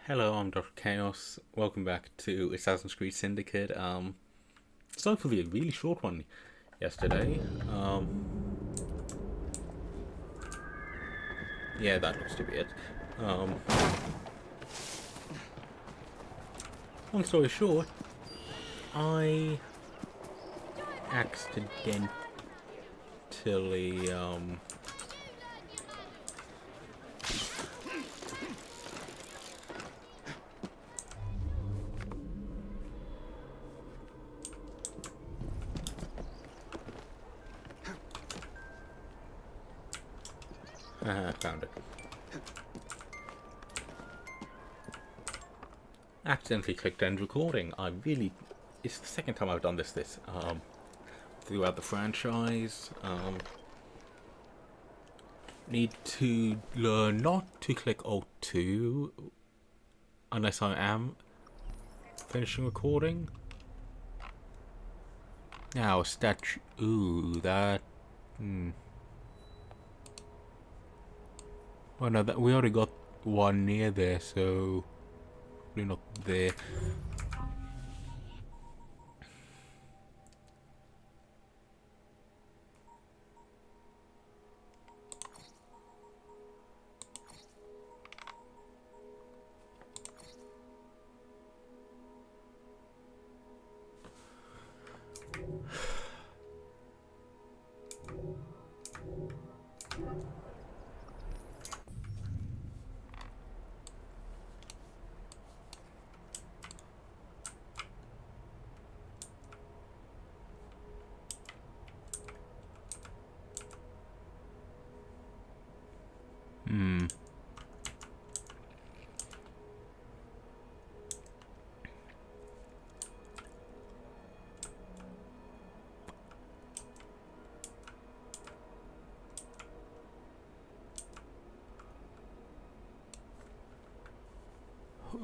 Hello, I'm Dr. Chaos. Welcome back to Assassin's Creed Syndicate. Sorry for the really short one yesterday. Yeah, that looks to be it. Um, Long story short, I accidentally found it. Accidentally clicked end recording. It's the second time I've done this throughout the franchise. Need to learn not to click Alt 2 unless I am finishing recording. Now, statue. Ooh, that. Well, no, we already got one near there, so probably not there.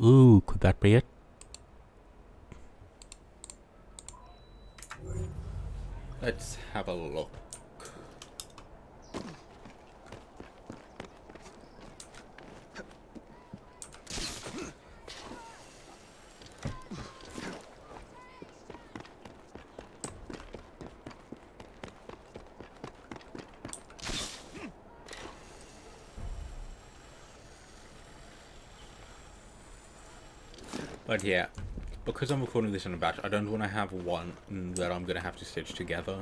Ooh, could that be it? Let's have a look. But yeah, because I'm recording this in a batch, I don't want to have one that I'm going to have to stitch together.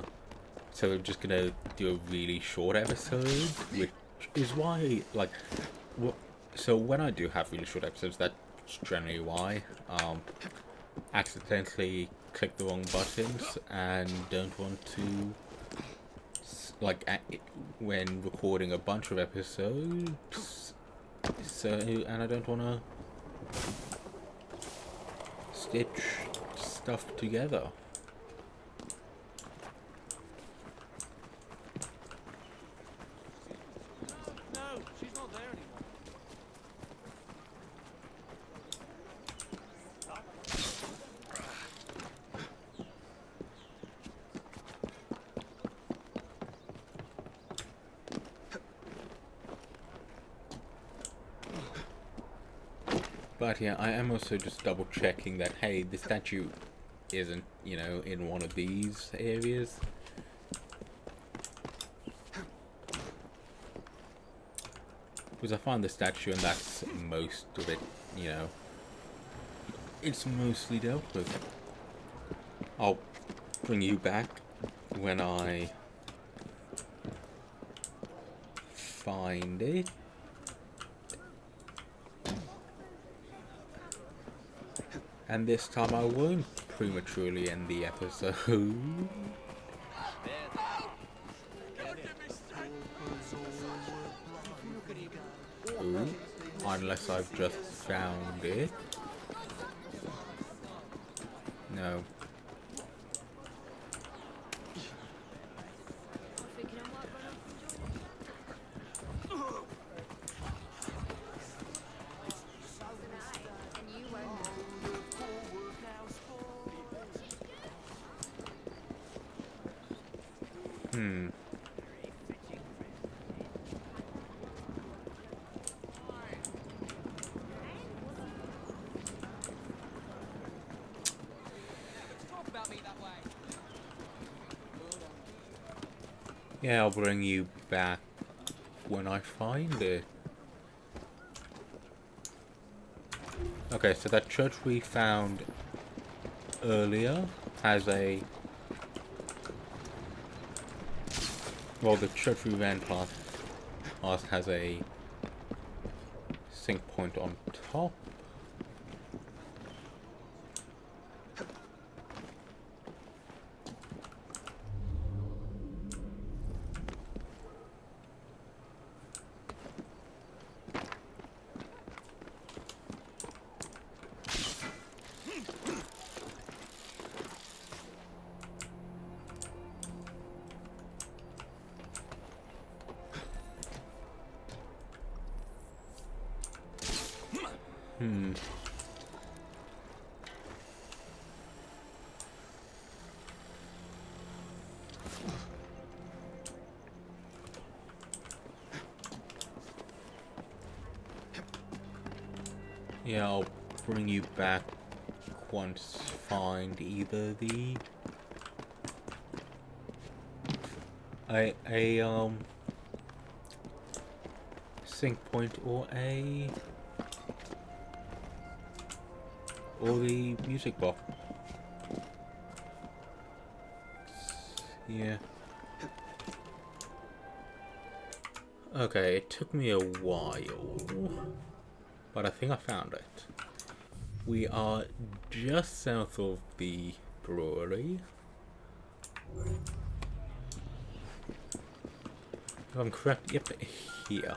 So we're just going to do a really short episode, which is why, so when I do have really short episodes, that's generally why. Accidentally click the wrong buttons and don't want to, when recording a bunch of episodes, and I don't want to stitch stuff together. No, she's not there anymore. But yeah, I am also just double checking that, hey, the statue isn't, in one of these areas. Because I found the statue and that's most of it, it's mostly dealt with. I'll bring you back when I find it. And this time I won't prematurely end the episode. Ooh, unless I've just found it. No. Yeah, I'll bring you back when I find it. Okay, so that church we found earlier has a... Well, the church we ran past has a sync point on top. Yeah, I'll bring you back once find either the sync point or the music box. Yeah. Okay, it took me a while, but I think I found it. We are just south of the brewery. If I'm correct, yep, here.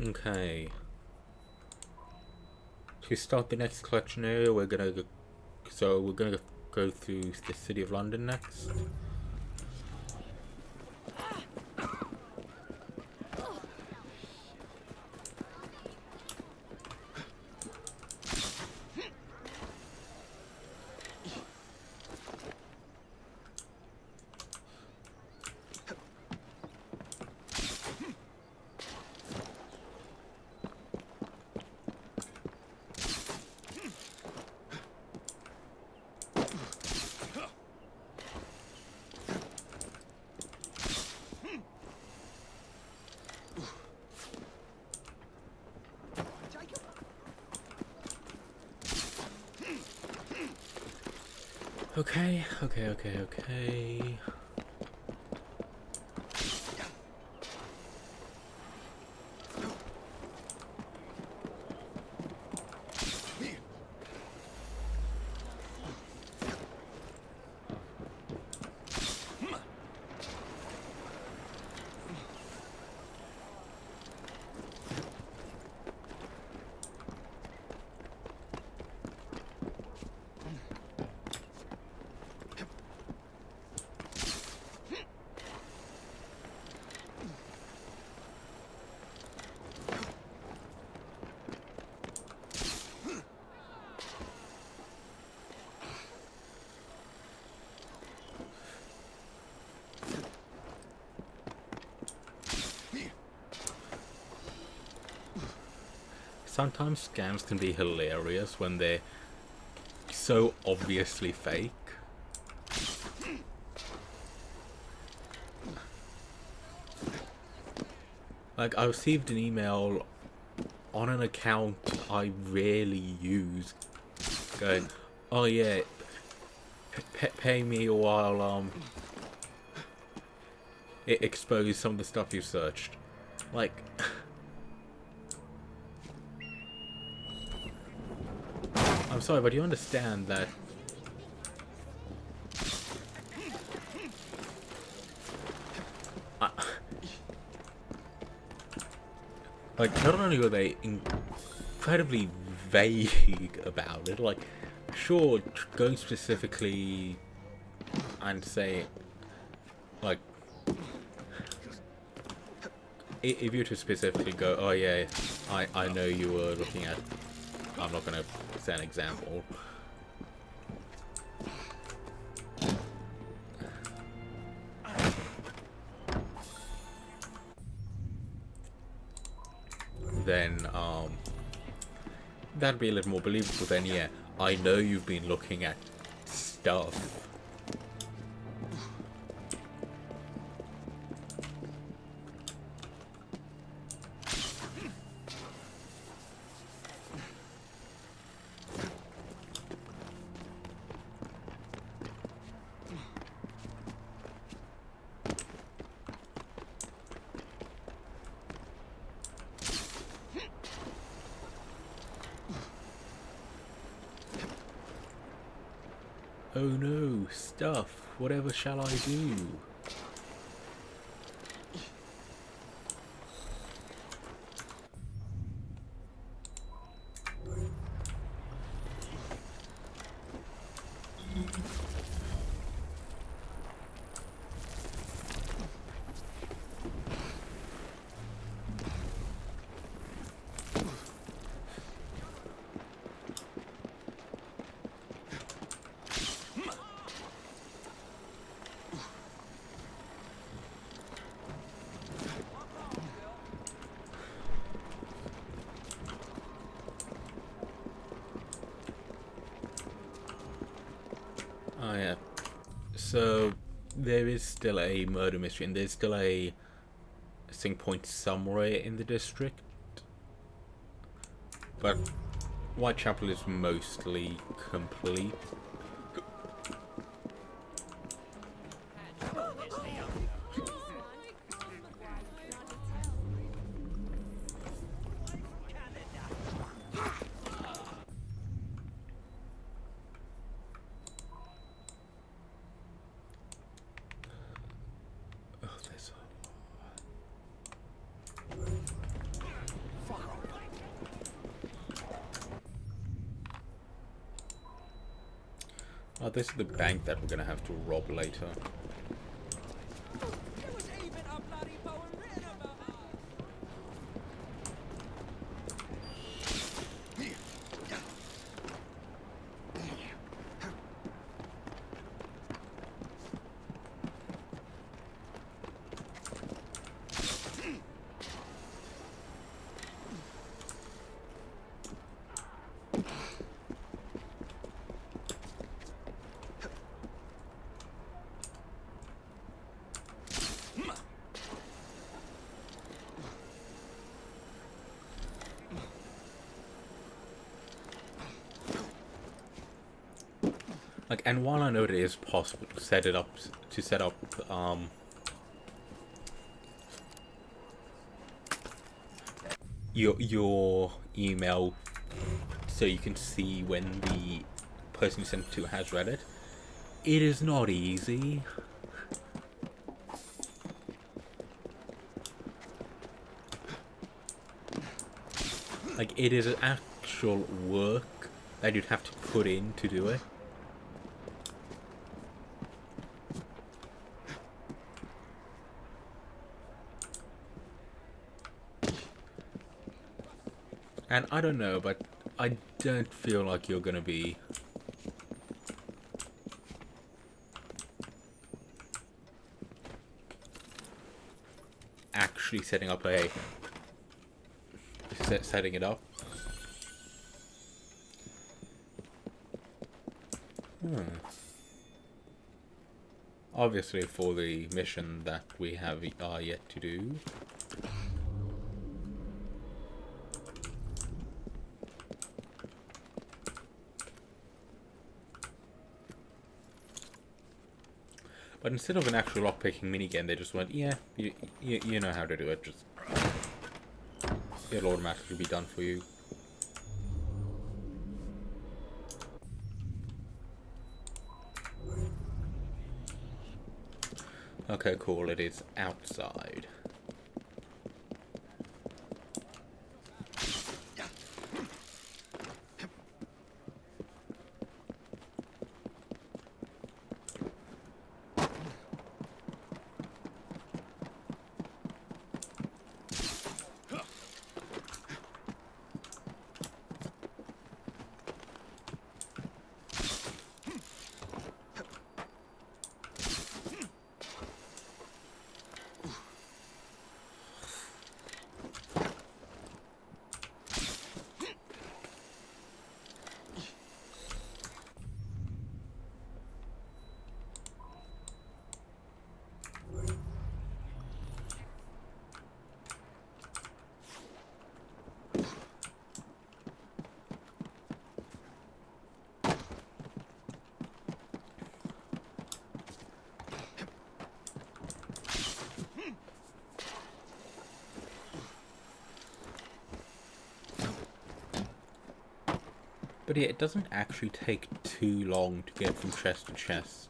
Okay. To start the next collection area, we're gonna go through the City of London next. Okay. Sometimes scams can be hilarious when they're so obviously fake. Like, I received an email on an account I rarely use going, oh yeah, pay me or I'll expose some of the stuff you searched. Like, I'm sorry, but you understand that like, not only were they incredibly vague about it, like, sure, go specifically and say, like, if you were to specifically go, oh yeah, I know you were looking at, I'm not going to say an example, then that'd be a little more believable. Then yeah, I know you've been looking at stuff. Oh no, stuff. Whatever shall I do? Oh yeah. So there is still a murder mystery, and there's still a sync point somewhere in the district. But Whitechapel is mostly complete. Oh, there's oh, this is the bank that we're gonna have to rob later. There was even a bloody poem written about us. Like, and while I know it is possible to set up your email so you can see when the person you sent it to has read it, it is not easy. Like, it is actual work that you'd have to put in to do it. And I don't know, but I don't feel like you're gonna be actually setting up setting it up. Obviously for the mission that we have yet to do. But instead of an actual lockpicking minigame, they just went, yeah, you know how to do it, just it'll automatically be done for you. Okay, cool, it is outside. But yeah, it doesn't actually take too long to get from chest to chest.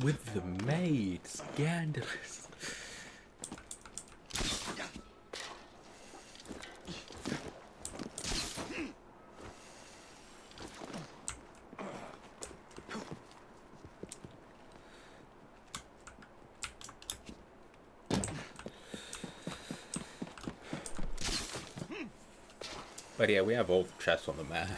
With the maid, scandalous. But yeah, we have all the chests on the map.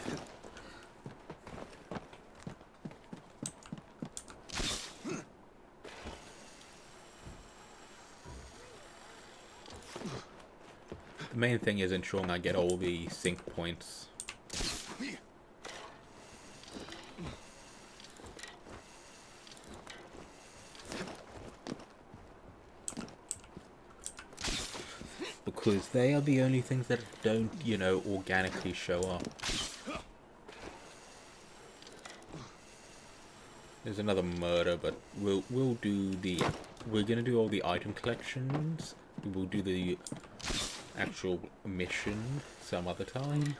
The main thing is ensuring I get all the sync points. Because they are the only things that don't, you know, organically show up. There's another murder, but we're gonna do all the item collections. We'll do the actual mission some other time.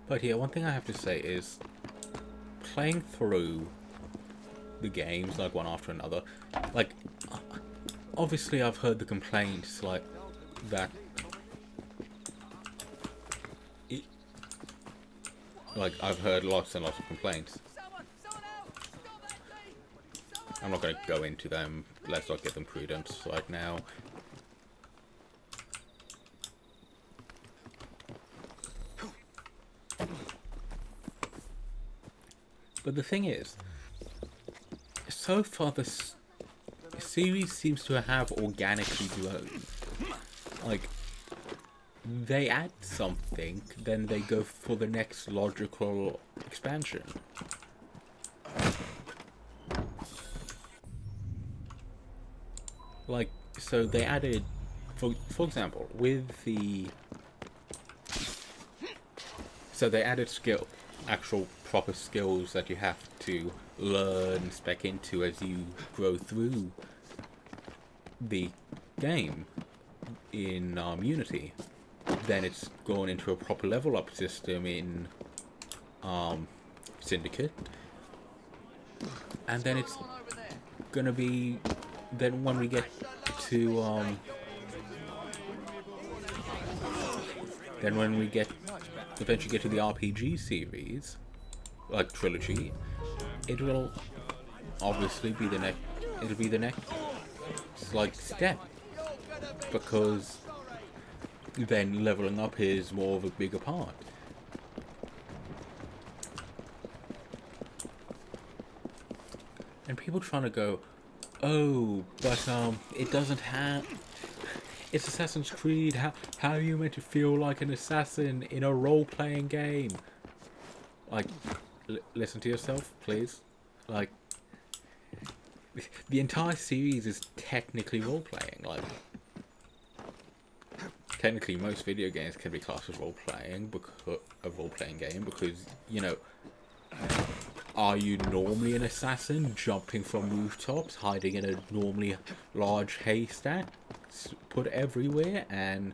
But yeah, one thing I have to say is, playing through the games, like, one after another, like, obviously I've heard the complaints, like, that, I've heard lots and lots of complaints. Someone else! Stop that thing! I'm not going to go into them, let's not give them credence right now. But the thing is, so far the series seems to have organically grown. Like, they add something, then they go for the next logical expansion. Like, so they added, for example, with the... So they added actual proper skills that you have to learn, spec into as you grow through the game in Unity. Then it's gone into a proper level up system in Syndicate, and then it's gonna be, then when we get to eventually get to the RPG series, like trilogy, it will obviously be the next, it'll be the next, like, step, because then leveling up is more of a bigger part. And people trying to go, oh, but it doesn't have, it's Assassin's Creed, how are you meant to feel like an assassin in a role-playing game? Like, listen to yourself, please. Like, the entire series is technically role-playing. Like, technically most video games can be classed as role-playing, because a role-playing game, because, you know, are you normally an assassin jumping from rooftops, hiding in a normally large haystack put everywhere, and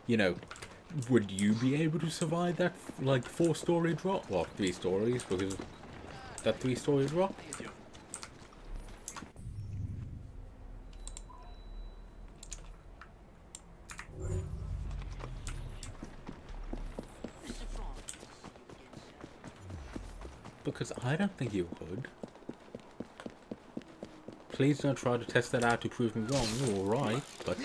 you know, would you be able to survive that like 4-story drop? Well, 3 stories, because that 3-story drop. Because I don't think you would. Please don't try to test that out to prove me wrong. You're alright, but...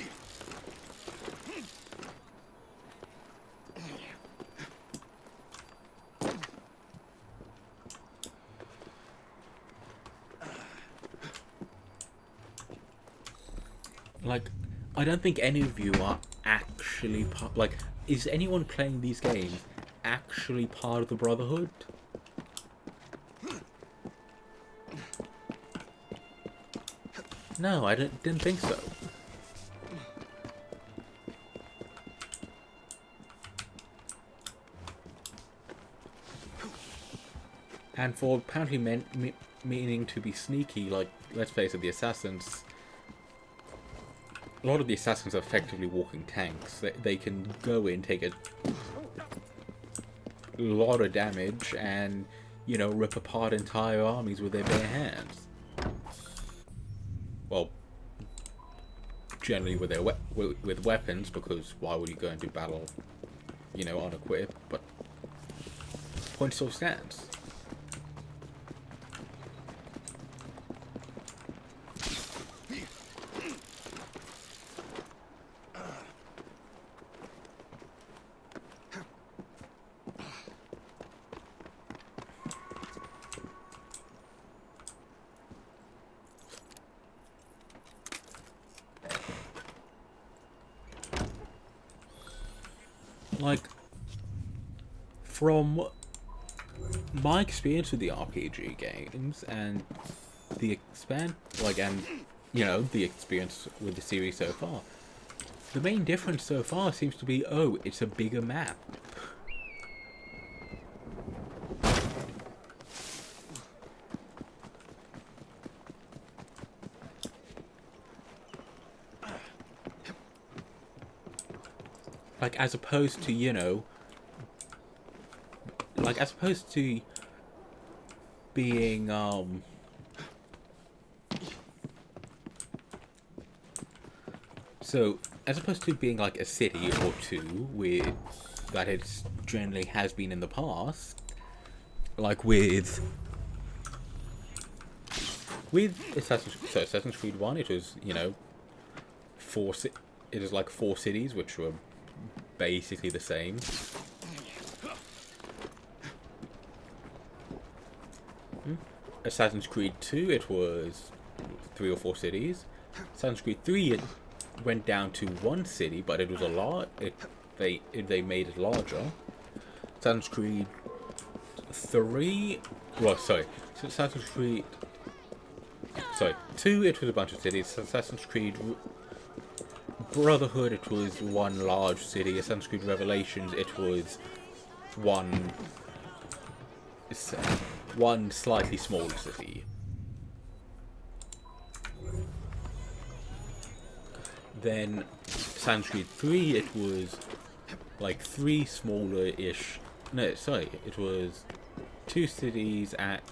like, I don't think any of you are actually part... like, is anyone playing these games actually part of the Brotherhood? No, I didn't think so. And for apparently meaning to be sneaky, like, let's face it, the assassins... a lot of the assassins are effectively walking tanks. They can go in, take a lot of damage, and, you know, rip apart entire armies with their bare hands. Well, generally with their with weapons, because why would you go into battle, you know, unequipped? But point still stands. Like, from my experience with the RPG games and the and you know, the experience with the series so far, the main difference so far seems to be, oh, it's a bigger map. Like, as opposed to, you know, like, as opposed to being, so, as opposed to being, like, a city or two, with, that it generally has been in the past, like, with Assassin's Creed 1, it was, you know, it is like 4 cities, which were basically the same. Assassin's Creed 2, it was 3 or 4 cities. Assassin's Creed 3, it went down to 1 city, but it was a lot. They made it larger. Assassin's Creed 3, well, sorry, Assassin's Creed, sorry, 2, it was a bunch of cities. Assassin's Creed Brotherhood, it was 1 large city. Assassin's Creed Revelations, it was one slightly smaller city. Then Assassin's Creed 3, it was like 3 smaller-ish. No, sorry, it was 2 cities at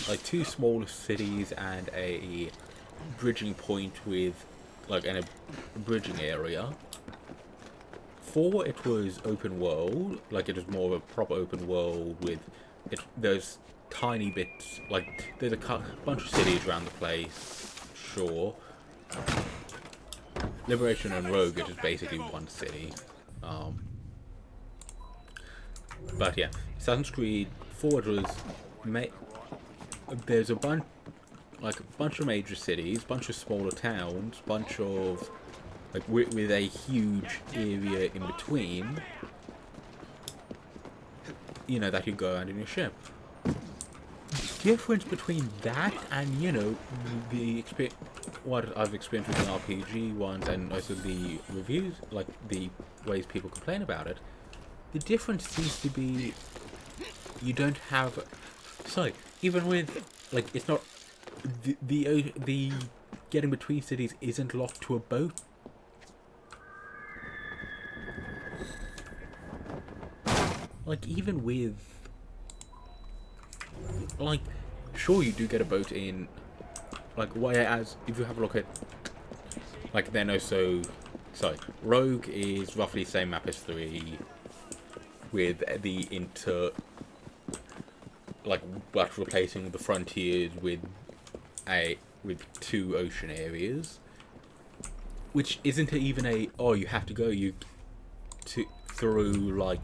like 2 smaller cities and a bridging point with like a bridging area. 4, it was open world, like it was more of a proper open world with there's tiny bits, like there's a bunch of cities around the place, sure. Liberation and Rogue, it is basically 1 city. But yeah, Assassin's Creed 4, it was there's a bunch of major cities, bunch of smaller towns, bunch of like with a huge area in between, you know, that you go around in your ship. Difference between that and, you know, the what I've experienced with the RPG ones and also the reviews, like the ways people complain about it, the difference seems to be you don't have. Sorry, even with like it's not the getting between cities isn't locked to a boat. Like even with like, sure you do get a boat in. Like whereas if you have a look at like then also, sorry, Rogue is roughly the same map as 3, with the like but replacing the frontiers with 2 ocean areas, which isn't even a you have to go through like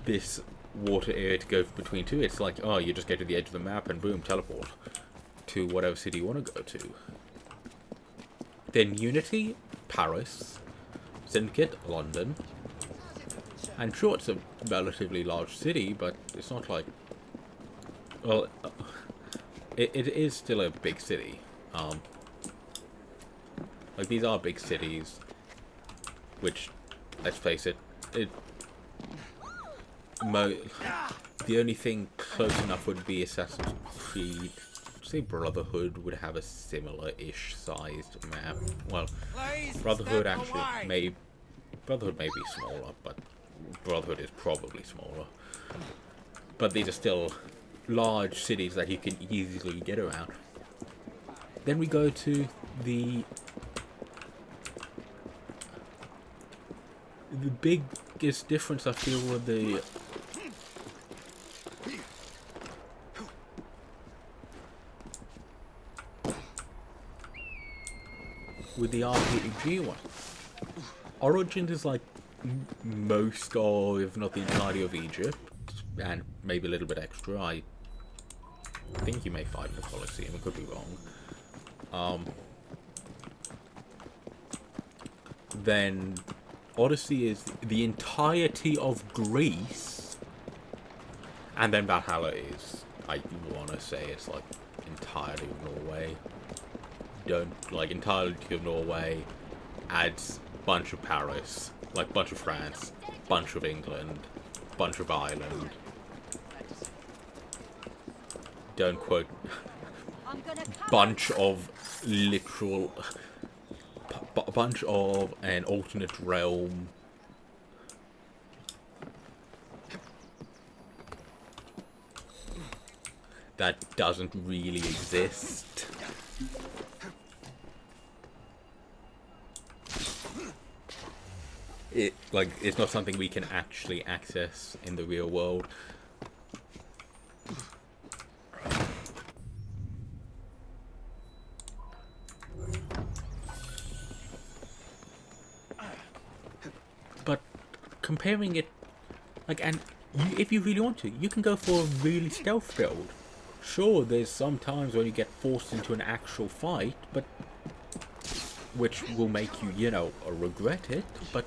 this water area to go between 2. It's like you just get to the edge of the map and boom, teleport to whatever city you want to go to. Then Unity, Paris, Syndicate, London. And sure, it's a relatively large city, but it's not like... Well, it is still a big city. Like, these are big cities, which, let's face it, the only thing close enough would be Assassin's Creed. Say Brotherhood would have a similar-ish sized map. Well, Brotherhood may be smaller, but Brotherhood is probably smaller. But these are still large cities that you can easily get around. Then we go to the biggest difference I feel with the RPG one. Origins is like most or if not the entirety of Egypt, and maybe a little bit extra. I think you may fight in the Colosseum, I could be wrong. Then Odyssey is the entirety of Greece, and then Valhalla is, I want to say it's like entirely of Norway. Entirety of Norway adds bunch of Paris, like bunch of France, bunch of England, bunch of Ireland. Don't quote. Bunch of literal. Bunch of an alternate realm. That doesn't really exist. It's not something we can actually access in the real world. But comparing it, if you really want to, you can go for a really stealth build. Sure, there's some times when you get forced into an actual fight, but which will make you, regret it, but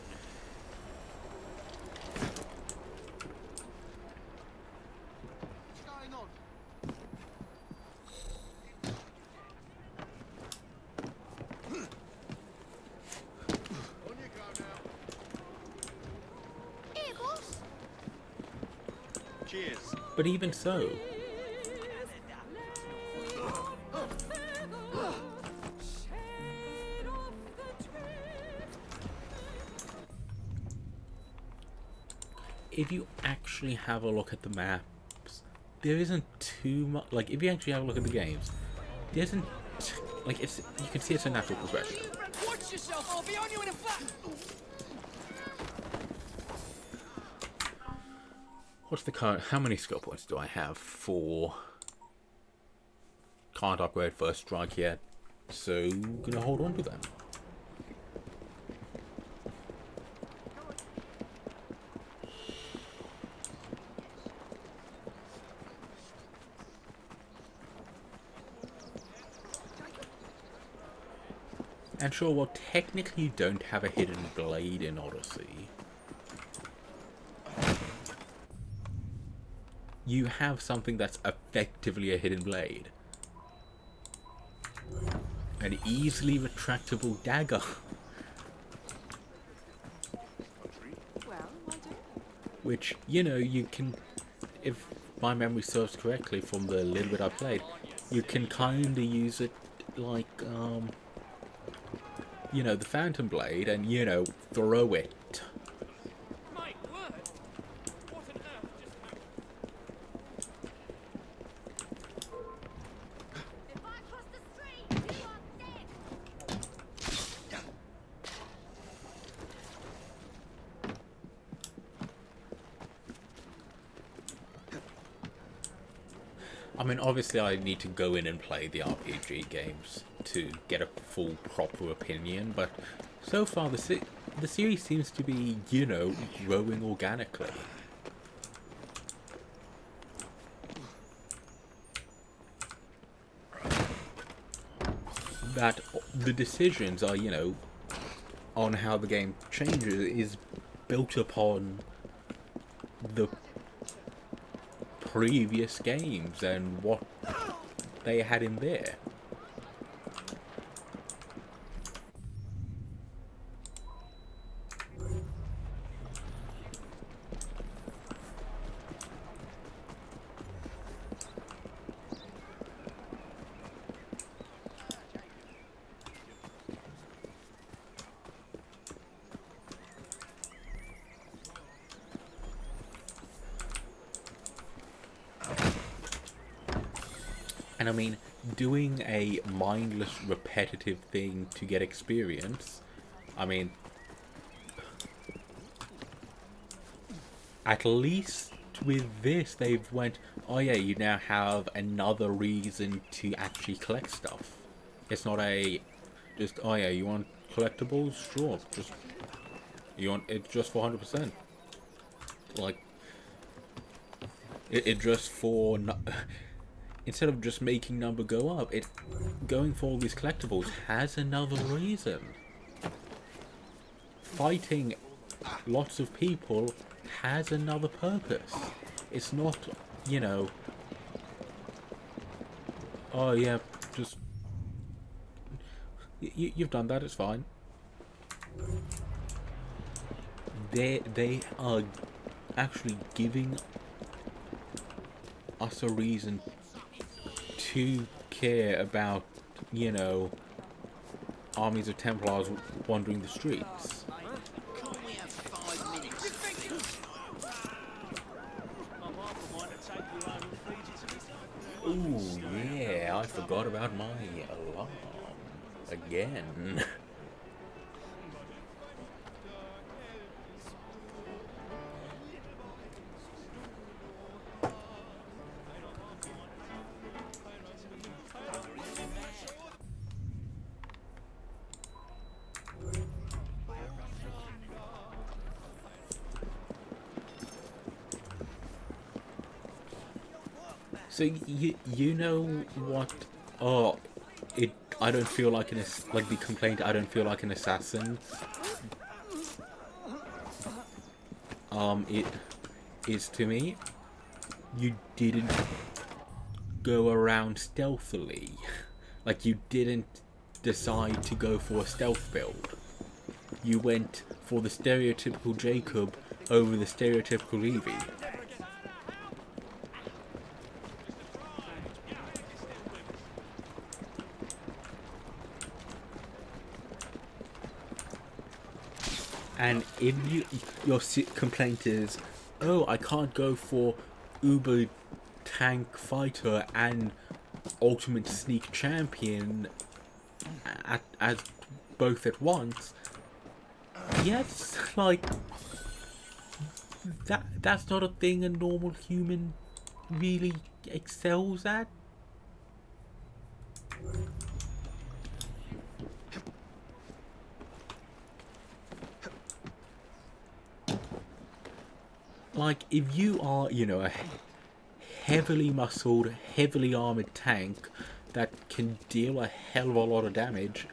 But even so, if you actually have a look at the maps, there isn't too much. If you actually have a look at the games, there isn't you can see it's a natural progression. Watch yourself, I'll be on you in a flash. What's the current? How many skill points do I have for? Can't upgrade first strike yet, so gonna hold on to them. And sure, well, technically you don't have a hidden blade in Odyssey. You have something that's effectively a hidden blade. An easily retractable dagger. Which, you can... if my memory serves correctly from the little bit I played, you can kind of use it like, you know, the Phantom Blade and, you know, throw it. My word! What on earth just happened? If I cross the street, you are dead! I mean, obviously I need to go in and play the RPG games to get a full, proper opinion, but so far the series seems to be, you know, growing organically. That the decisions are, you know, on how the game changes is built upon the previous games and what they had in there. And I mean, doing a mindless, repetitive thing to get experience, I mean, at least with this, they've went, oh yeah, you now have another reason to actually collect stuff. It's not a, just, oh yeah, you want collectibles? Sure, just, you want it just for 100%. Like, it just for, instead of just making number go up, it going for all these collectibles has another reason. Fighting lots of people has another purpose. It's not, you know, oh yeah, just you've done that, it's fine. They are actually giving us a reason to care about, you know, armies of Templars wandering the streets. Can't we have 5 minutes? Ooh, yeah, I forgot about my alarm. Again. So you know what? Oh, it. I don't feel like like the complaint. I don't feel like an assassin. It is to me. You didn't go around stealthily. Like you didn't decide to go for a stealth build. You went for the stereotypical Jacob over the stereotypical Evie. And if your complaint is, oh, I can't go for Uber Tank Fighter and Ultimate Sneak Champion as both at once, yes, like, that's not a thing a normal human really excels at. Like, if you are, you know, a heavily muscled, heavily armored tank that can deal a hell of a lot of damage,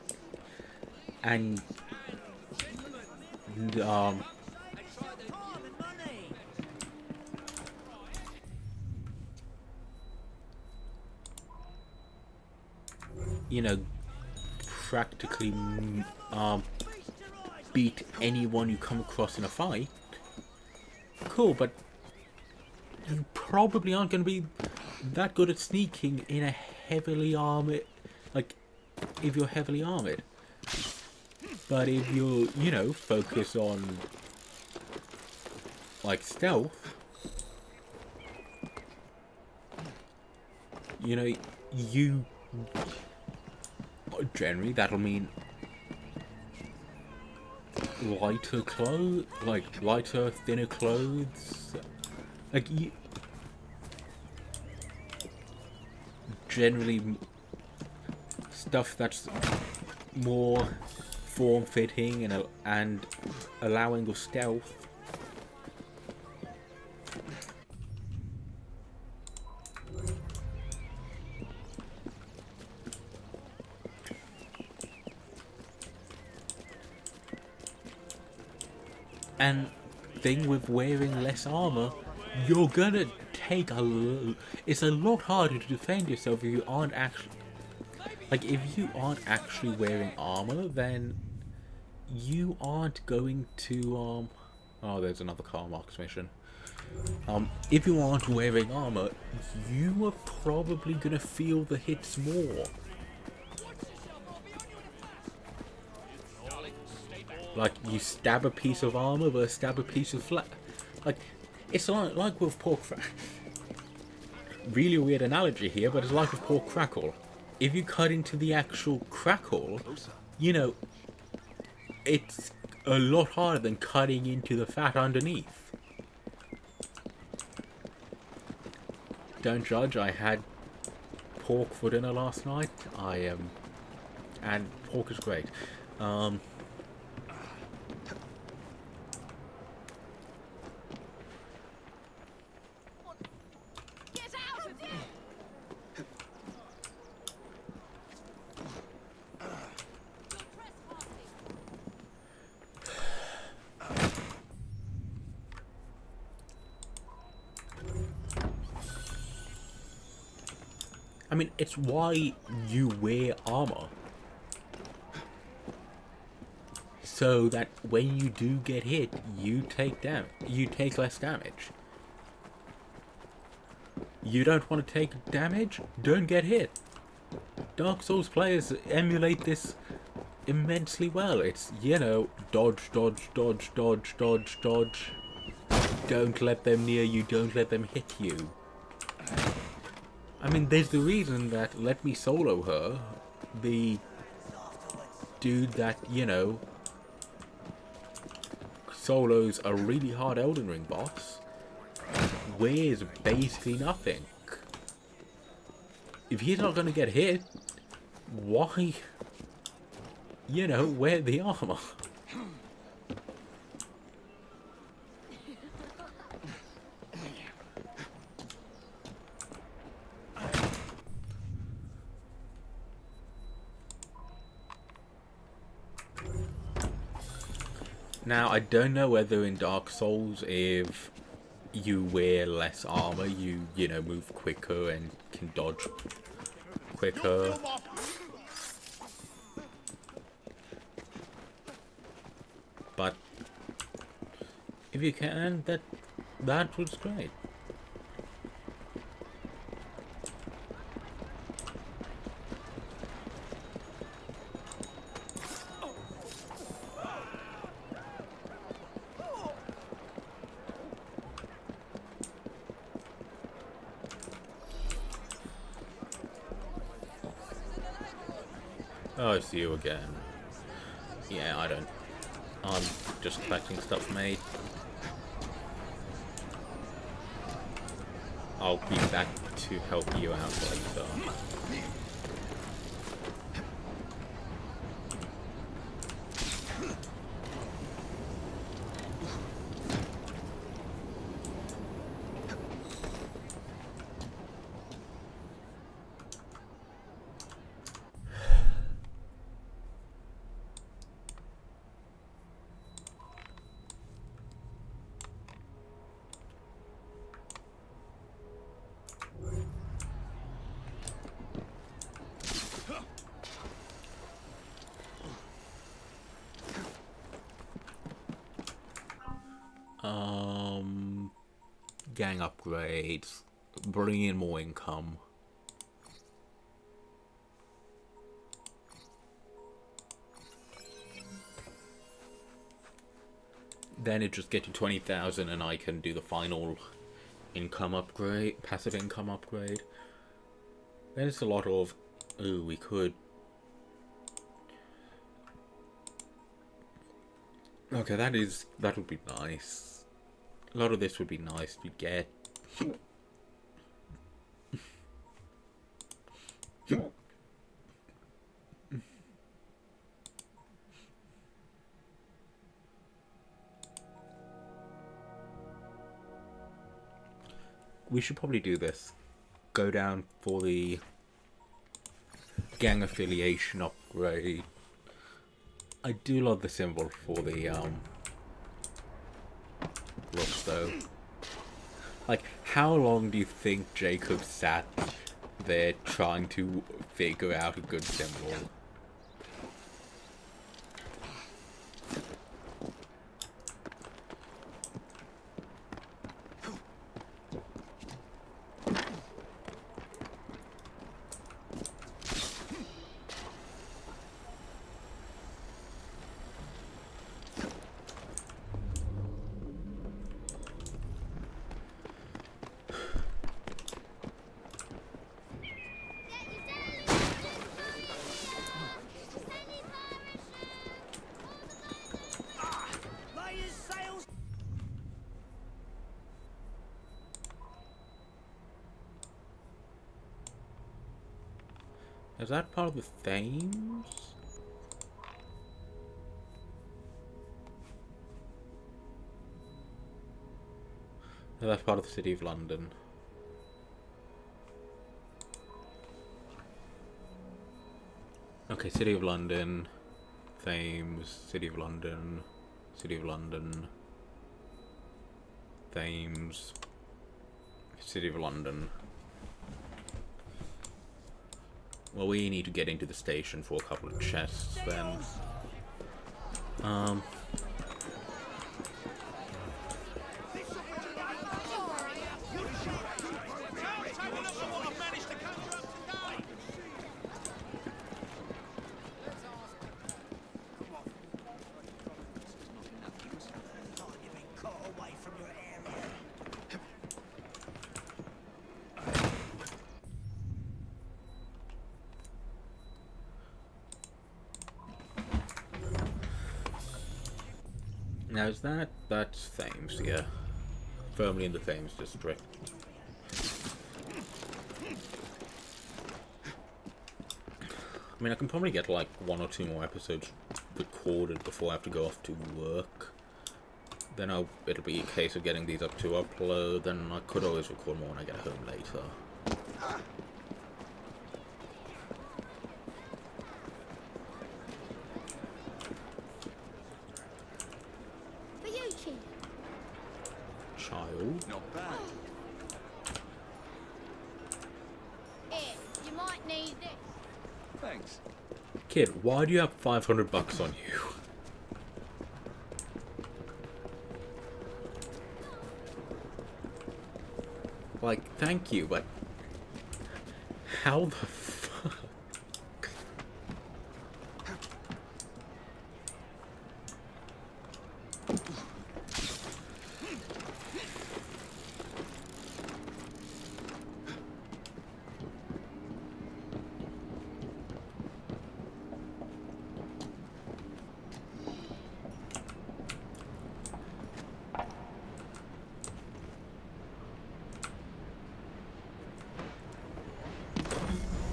and you know, practically beat anyone you come across in a fight, cool, but you probably aren't going to be that good at sneaking in a heavily armored, like, if you're heavily armored. But if you're, you know, focus on, like, stealth, you know, you, generally, that'll mean lighter clothes, like, lighter, thinner clothes, like, you, generally, stuff that's more form-fitting and allowing of stealth. And thing with wearing less armor, you're gonna take it's a lot harder to defend yourself if you aren't actually, like, if you aren't actually wearing armor, then you aren't going to oh, there's another Karl Marx mission. If you aren't wearing armor, you are probably gonna feel the hits more. Like, you stab a piece of armor versus stab a piece of flesh. Like, it's like with pork really weird analogy here, but it's like with pork crackle. If you cut into the actual crackle, you know, it's a lot harder than cutting into the fat underneath. Don't judge, I had pork for dinner last night. And pork is great. I mean, it's why you wear armor. So that when you do get hit, you take less damage. You don't want to take damage? Don't get hit. Dark Souls players emulate this immensely well. It's, you know, dodge, dodge, dodge, dodge, dodge, dodge. Don't let them near you, don't let them hit you. I mean, there's the reason that Let Me Solo Her, the dude that, you know, solos a really hard Elden Ring boss, wears basically nothing. If he's not gonna get hit, why, you know, wear the armor? Now, I don't know whether in Dark Souls, if you wear less armor, you know, move quicker and can dodge quicker. But if you can, that was great. Oh, it's you again. Yeah, I don't. I'm just collecting stuff, mate. I'll be back to help you out later. gang upgrades, bring in more income. Then it just gets to 20,000 and I can do the final income upgrade, passive income upgrade. Then it's a lot of, ooh, we could. Okay, that would be nice. A lot of this would be nice to get. We should probably do this. Go down for the gang affiliation upgrade. I do love the symbol for the looks though. Like, how long do you think Jacob sat there trying to figure out a good symbol? Is that part of the Thames? No, that's part of the City of London. Okay, City of London, Thames, City of London, City of London, Thames, City of London. Well, we need to get into the station for a couple of chests then. Now is that's Thames, yeah. Firmly in the Thames district. I mean, I can probably get like 1 or 2 more episodes recorded before I have to go off to work. Then it'll be a case of getting these up to upload, then I could always record more when I get home later. Child. Not bad. Here, you might need this. Thanks. Kid, why do you have 500 bucks on you? Like, thank you, but how the fuck?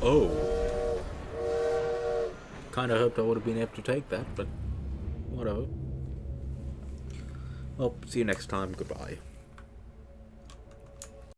Oh. Kinda hoped I would have been able to take that, but whatever. Well, see you next time. Goodbye.